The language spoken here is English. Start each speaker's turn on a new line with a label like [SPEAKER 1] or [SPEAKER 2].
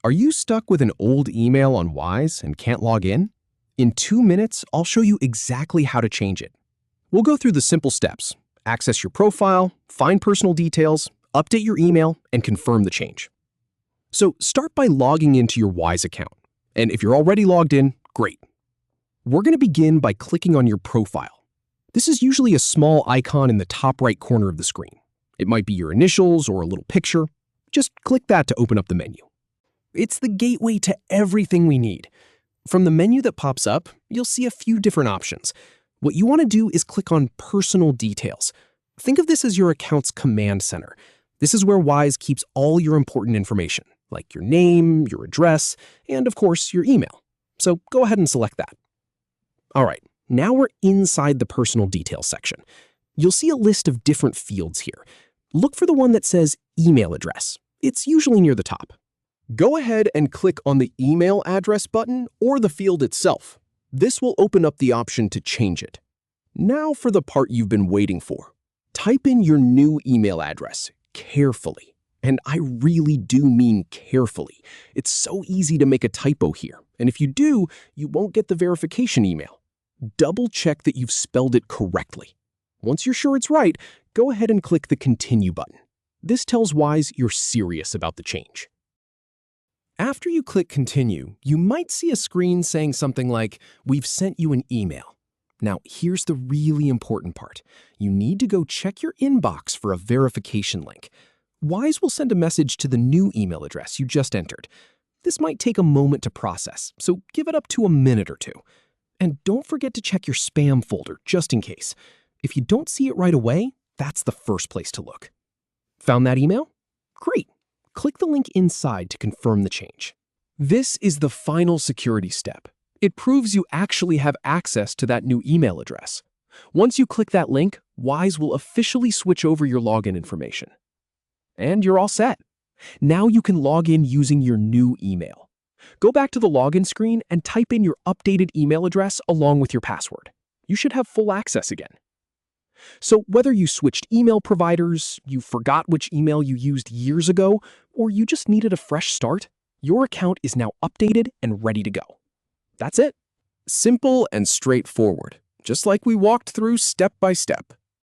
[SPEAKER 1] Are you stuck with an old email on Wise and can't log in? In 2 minutes, I'll show you exactly how to change it. We'll go through the simple steps: access your profile, find personal details, update your email, and confirm the change. So start by logging into your Wise account. And if you're already logged in, great. We're going to begin by clicking on your profile. This is usually a small icon in the top right corner of the screen. It might be your initials or a little picture. Just click that to open up the menu. It's the gateway to everything we need. From the menu that pops up, you'll see a few different options. What you want to do is click on Personal Details. Think of this as your account's command center. This is where Wise keeps all your important information, like your name, your address, and of course, your email. So go ahead and select that. All right, now we're inside the Personal Details section. You'll see a list of different fields here. Look for the one that says Email Address. It's usually near the top. Go ahead and click on the email address button or the field itself. This will open up the option to change it. Now for the part you've been waiting for. Type in your new email address carefully. And I really do mean carefully. It's so easy to make a typo here. And if you do, you won't get the verification email. Double check that you've spelled it correctly. Once you're sure it's right, go ahead and click the Continue button. This tells Wise you're serious about the change. After you click Continue, you might see a screen saying something like, "We've sent you an email." Now, here's the really important part. You need to go check your inbox for a verification link. Wise will send a message to the new email address you just entered. This might take a moment to process, so give it up to a minute or two. And don't forget to check your spam folder just in case. If you don't see it right away, that's the first place to look. Found that email? Great. Click the link inside to confirm the change. This is the final security step. It proves you actually have access to that new email address. Once you click that link, Wise will officially switch over your login information. And you're all set. Now you can log in using your new email. Go back to the login screen and type in your updated email address along with your password. You should have full access again. So whether you switched email providers, you forgot which email you used years ago, or you just needed a fresh start, your account is now updated and ready to go. That's it. Simple and straightforward, just like we walked through step by step.